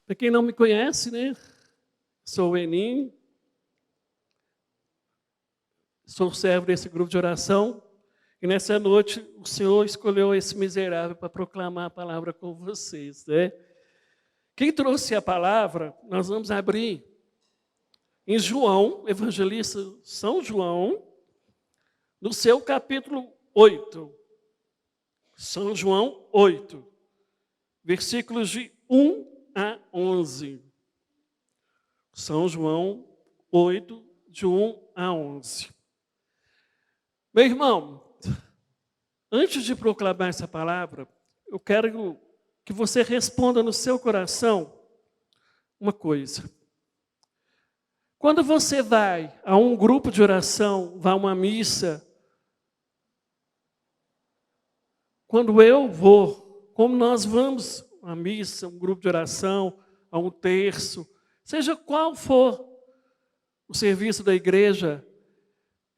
Para quem não me conhece, né? Sou o Enim, sou servo desse grupo de oração. E nessa noite o Senhor escolheu esse miserável para proclamar a palavra com vocês, né? Quem trouxe a palavra, nós vamos abrir em João, evangelista São João, no seu capítulo 8. São João 8, versículos de 1 a 11. São João 8, de 1 a 11. Meu irmão, antes de proclamar essa palavra, eu quero que você responda no seu coração uma coisa. Quando você vai a um grupo de oração, vai a uma missa, quando eu vou, como nós vamos a uma missa, um grupo de oração, a um terço, seja qual for o serviço da igreja,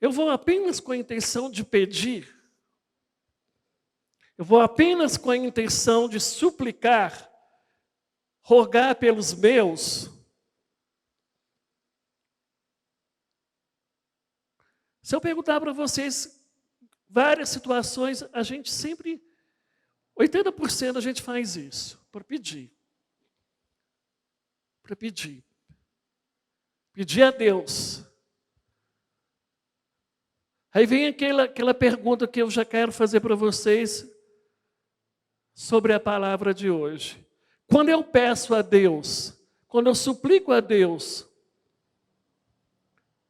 eu vou apenas com a intenção de pedir, eu vou apenas com a intenção de suplicar, rogar pelos meus. Se eu perguntar para vocês várias situações, a gente sempre, 80% a gente faz isso, para pedir. Para pedir. Pedir a Deus. Aí vem aquela pergunta que eu já quero fazer para vocês sobre a palavra de hoje. Quando eu peço a Deus, quando eu suplico a Deus,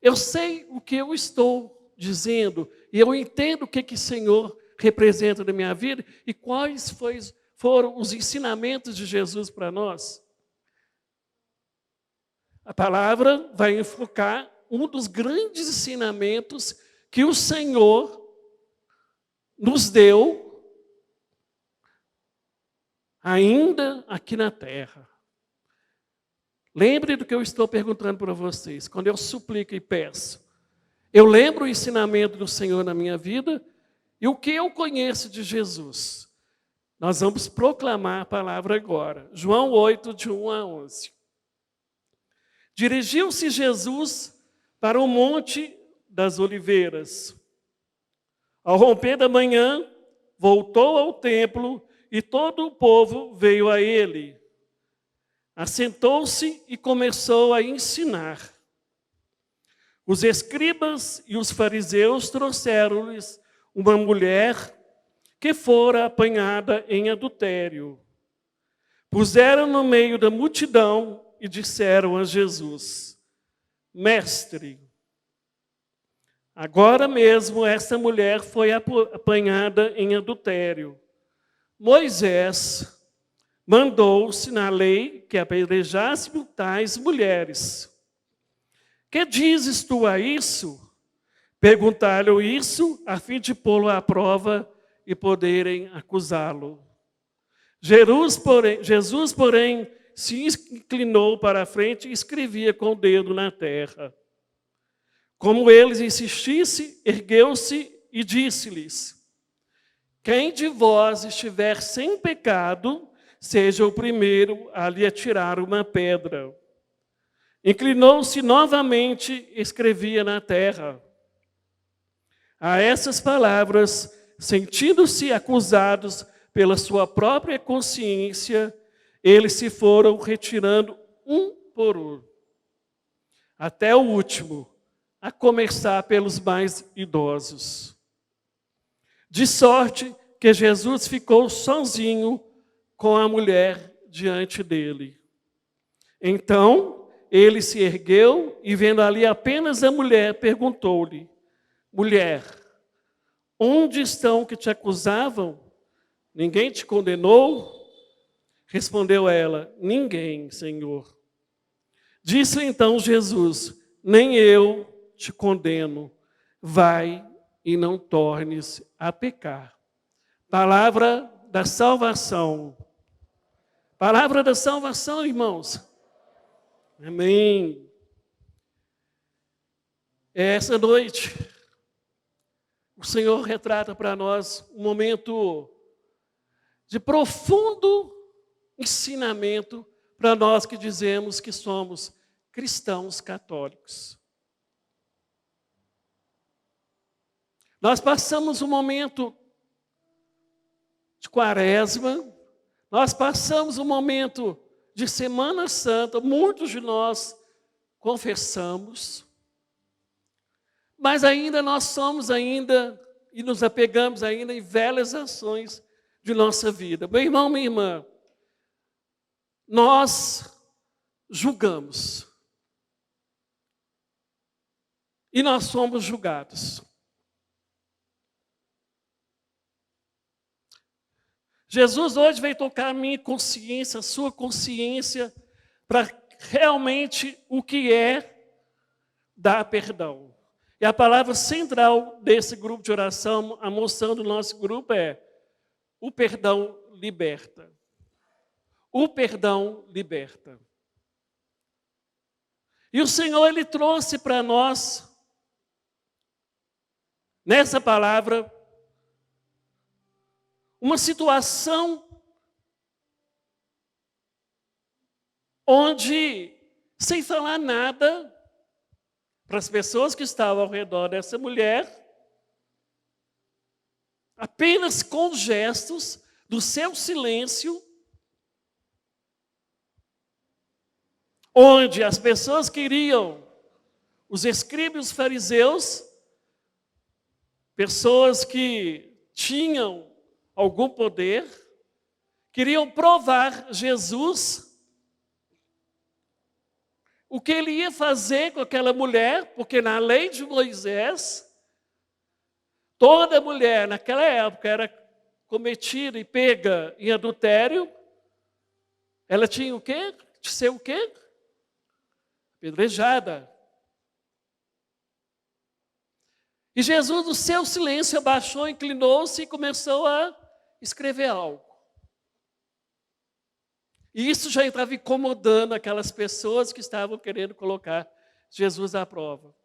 eu sei o que eu estou dizendo e eu entendo o que o Senhor representa na minha vida e quais foram os ensinamentos de Jesus para nós. A palavra vai enfocar um dos grandes ensinamentos que o Senhor nos deu ainda aqui na terra. Lembre do que eu estou perguntando para vocês. Quando eu suplico e peço, eu lembro o ensinamento do Senhor na minha vida e o que eu conheço de Jesus. Nós vamos proclamar a palavra agora. João 8, de 1 a 11. Dirigiu-se Jesus para o Monte das Oliveiras. Ao romper da manhã, voltou ao templo e todo o povo veio a ele. Assentou-se e começou a ensinar. Os escribas e os fariseus trouxeram-lhes uma mulher que fora apanhada em adultério. Puseram no meio da multidão e disseram a Jesus: Mestre, agora mesmo essa mulher foi apanhada em adultério. Moisés mandou-se na lei que apedrejasse tais mulheres. Que dizes tu a isso? Perguntaram isso a fim de pô-lo à prova e poderem acusá-lo. Jesus, porém, se inclinou para a frente e escrevia com o dedo na terra. Como eles insistissem, ergueu-se e disse-lhes: Quem de vós estiver sem pecado, seja o primeiro a lhe atirar uma pedra. Inclinou-se novamente e escrevia na terra. A essas palavras, sentindo-se acusados pela sua própria consciência, eles se foram retirando um por um, até o último, a começar pelos mais idosos. De sorte que Jesus ficou sozinho com a mulher diante dele. Então, ele se ergueu e, vendo ali apenas a mulher, perguntou-lhe: Mulher, onde estão que te acusavam? Ninguém te condenou? Respondeu ela: Ninguém, Senhor. Disse então Jesus: Nem eu te condeno. Vai e não tornes a pecar. Palavra da salvação. Palavra da salvação, irmãos. Amém. Essa noite, o Senhor retrata para nós um momento de profundo ensinamento para nós que dizemos que somos cristãos católicos. Nós passamos um momento de Quaresma, nós passamos um momento de Semana Santa, muitos de nós confessamos, mas ainda nós somos ainda e nos apegamos ainda em velhas ações de nossa vida. Meu irmão, minha irmã, nós julgamos e nós somos julgados. Jesus hoje veio tocar a minha consciência, a sua consciência, para realmente o que é dar perdão. E a palavra central desse grupo de oração, a moção do nosso grupo é: o perdão liberta. O perdão liberta. E o Senhor, Ele trouxe para nós, nessa palavra, uma situação onde, sem falar nada, para as pessoas que estavam ao redor dessa mulher, apenas com gestos do seu silêncio, onde as pessoas queriam, os escribas e os fariseus, pessoas que tinham algum poder, queriam provar Jesus, o que ele ia fazer com aquela mulher, porque na lei de Moisés, toda mulher naquela época era cometida e pega em adultério, ela tinha o quê? De ser o quê? Apedrejada. E Jesus, no seu silêncio, abaixou, inclinou-se e começou a escrever algo. E isso já estava incomodando aquelas pessoas que estavam querendo colocar Jesus à prova.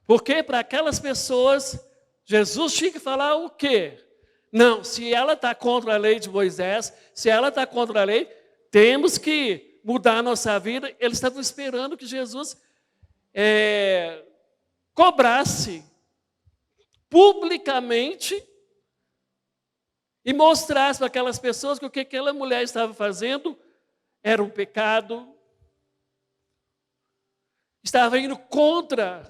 Porque para aquelas pessoas, Jesus tinha que falar o quê? Não, se ela está contra a lei de Moisés, se ela está contra a lei, temos que mudar a nossa vida. Eles estavam esperando que Jesus cobrasse publicamente e mostrasse para aquelas pessoas que o que aquela mulher estava fazendo era um pecado, estava indo contra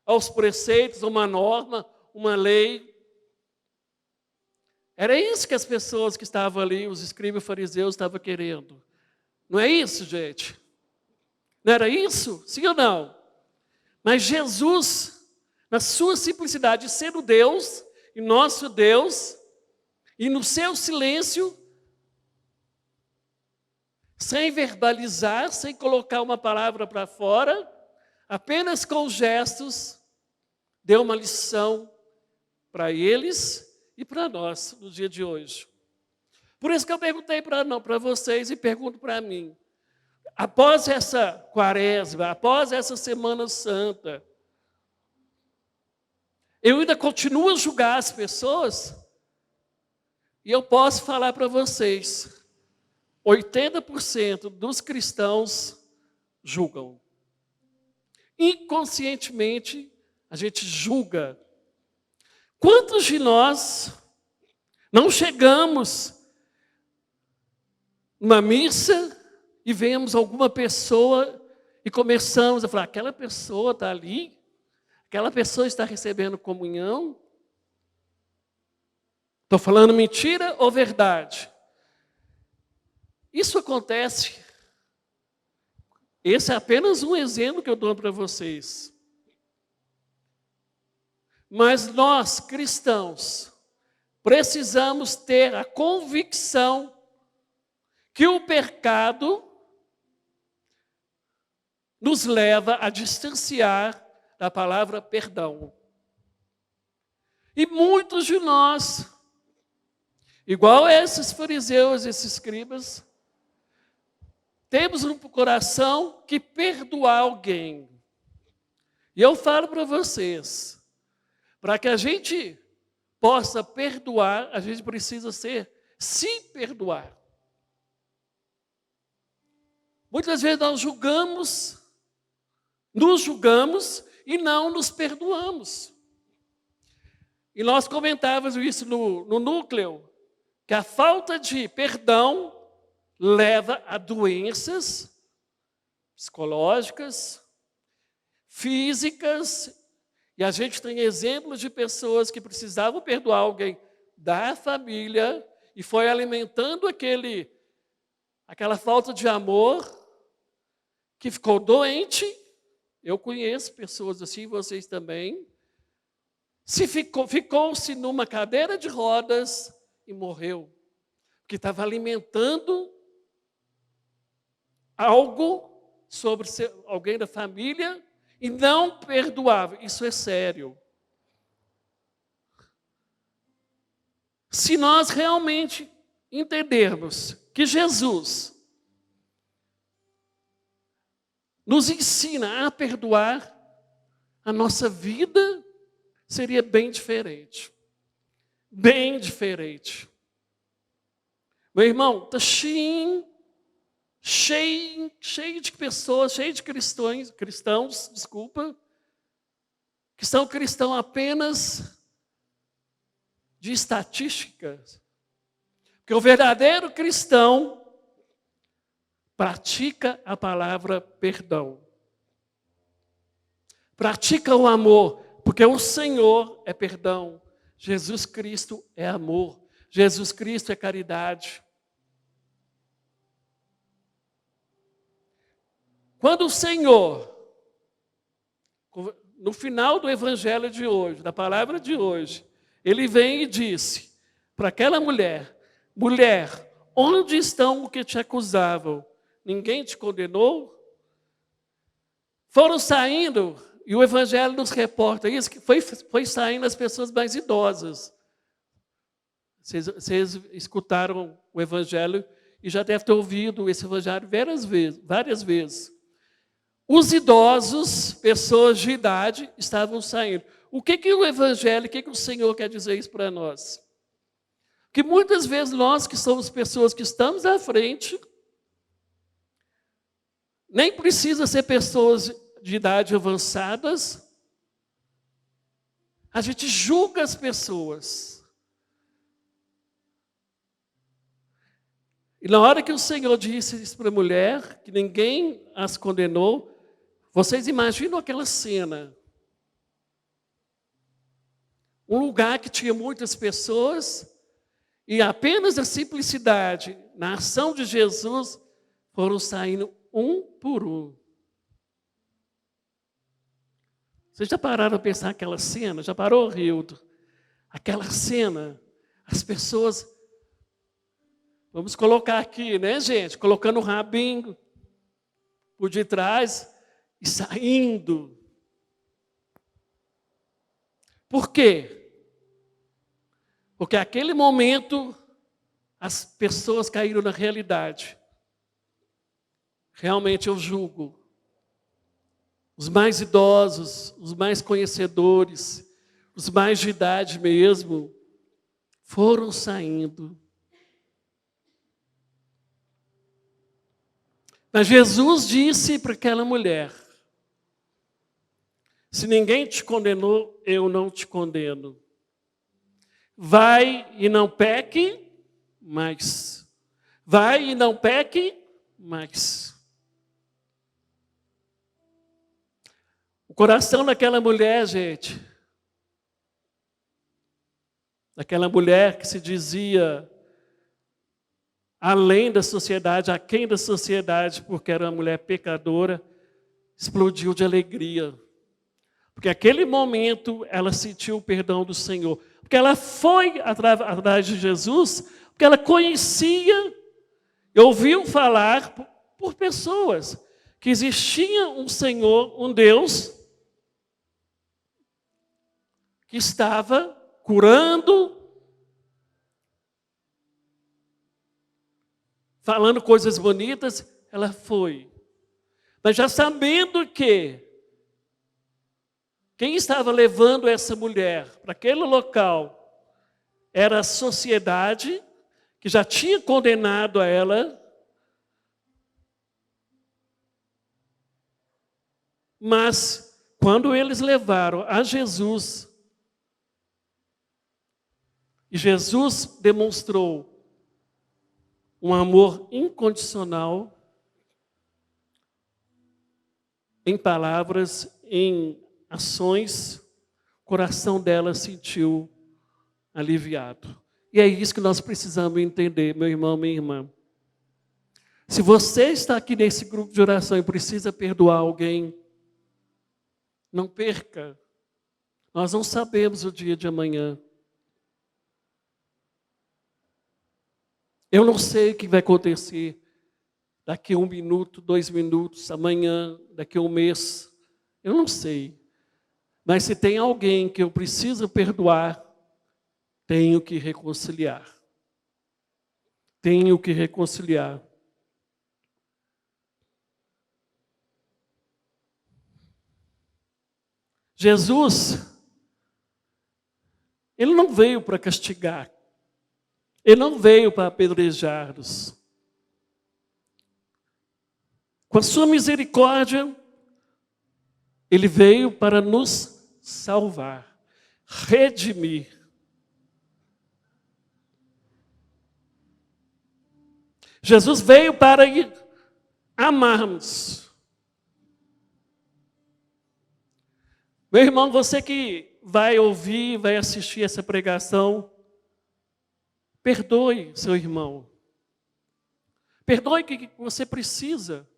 aos preceitos, uma norma, uma lei. Era isso que as pessoas que estavam ali, os escribas e fariseus, estavam querendo. Não é isso, gente? Não era isso? Sim ou não? Mas Jesus, na sua simplicidade de ser o Deus, e nosso Deus, e no seu silêncio, sem verbalizar, sem colocar uma palavra para fora, apenas com gestos, deu uma lição para eles e para nós no dia de hoje. Por isso que eu perguntei para vocês e pergunto para mim. Após essa Quaresma, após essa Semana Santa, eu ainda continuo a julgar as pessoas? E eu posso falar para vocês, 80% dos cristãos julgam. Inconscientemente, a gente julga. Quantos de nós não chegamos numa missa e vemos alguma pessoa e começamos a falar, aquela pessoa está ali, aquela pessoa está recebendo comunhão? Estou falando mentira ou verdade? Isso acontece. Esse é apenas um exemplo que eu dou para vocês. Mas nós, cristãos, precisamos ter a convicção que o pecado nos leva a distanciar da palavra perdão. E muitos de nós, igual a esses fariseus, esses escribas, temos no coração que perdoar alguém. E eu falo para vocês, para que a gente possa perdoar, a gente precisa se perdoar. Muitas vezes nós nos julgamos e não nos perdoamos. E nós comentávamos isso no núcleo, que a falta de perdão leva a doenças psicológicas, físicas, e a gente tem exemplos de pessoas que precisavam perdoar alguém da família e foi alimentando aquela falta de amor, que ficou doente. Eu conheço pessoas assim, vocês também. Ficou-se numa cadeira de rodas e morreu, porque estava alimentando algo sobre alguém da família e não perdoava. Isso é sério. Se nós realmente entendermos que Jesus nos ensina a perdoar, a nossa vida seria bem diferente. Bem diferente. Meu irmão, está cheio de pessoas, cheio de cristãos, que são cristãos apenas de estatísticas. Porque o verdadeiro cristão pratica a palavra perdão. Pratica o amor, porque o Senhor é perdão. Jesus Cristo é amor. Jesus Cristo é caridade. Quando o Senhor, no final do evangelho de hoje, da palavra de hoje, ele vem e disse para aquela mulher: mulher, onde estão os que te acusavam? Ninguém te condenou? Foram saindo, e o evangelho nos reporta isso, que foi saindo as pessoas mais idosas. Vocês escutaram o evangelho e já devem ter ouvido esse evangelho várias vezes. Os idosos, pessoas de idade, estavam saindo. O que o evangelho, o que o Senhor quer dizer isso para nós? Que muitas vezes nós que somos pessoas que estamos à frente, nem precisa ser pessoas de idade avançadas, a gente julga as pessoas. E na hora que o Senhor disse isso para a mulher, que ninguém as condenou, vocês imaginam aquela cena. Um lugar que tinha muitas pessoas, e apenas a simplicidade, na ação de Jesus, foram saindo um por um. Vocês já pararam a pensar aquela cena? Já parou, Rildo? Aquela cena, as pessoas... Vamos colocar aqui, né, gente? Colocando o rabinho por detrás e saindo. Por quê? Porque naquele momento as pessoas caíram na realidade. Realmente eu julgo. Os mais idosos, os mais conhecedores, os mais de idade mesmo, foram saindo. Mas Jesus disse para aquela mulher: se ninguém te condenou, eu não te condeno. Vai e não peque mais. Vai e não peque mais. O coração daquela mulher, gente, daquela mulher que se dizia além da sociedade, aquém da sociedade, porque era uma mulher pecadora, explodiu de alegria. Porque naquele momento ela sentiu o perdão do Senhor. Porque ela foi atrás de Jesus, porque ela conhecia, ouviu falar por pessoas, que existia um Senhor, um Deus, que estava curando, falando coisas bonitas, ela foi. Mas já sabendo que quem estava levando essa mulher para aquele local era a sociedade, que já tinha condenado a ela, Mas, quando eles levaram a Jesus, e Jesus demonstrou um amor incondicional, em palavras, em ações, o coração dela sentiu aliviado. E é isso que nós precisamos entender, meu irmão, minha irmã. Se você está aqui nesse grupo de oração e precisa perdoar alguém, não perca. Nós não sabemos o dia de amanhã. Eu não sei o que vai acontecer daqui a 1 minuto, 2 minutos, amanhã, daqui a 1 mês. Eu não sei. Mas se tem alguém que eu preciso perdoar, tenho que reconciliar. Tenho que reconciliar. Jesus, ele não veio para castigar. Ele não veio para apedrejar-nos. Com a sua misericórdia, ele veio para nos salvar, redimir. Jesus veio para amarmos. Meu irmão, você que vai ouvir, vai assistir essa pregação, perdoe seu irmão. Perdoe o que você precisa.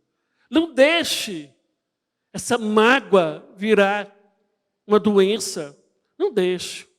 Não deixe essa mágoa virar uma doença. Não deixe.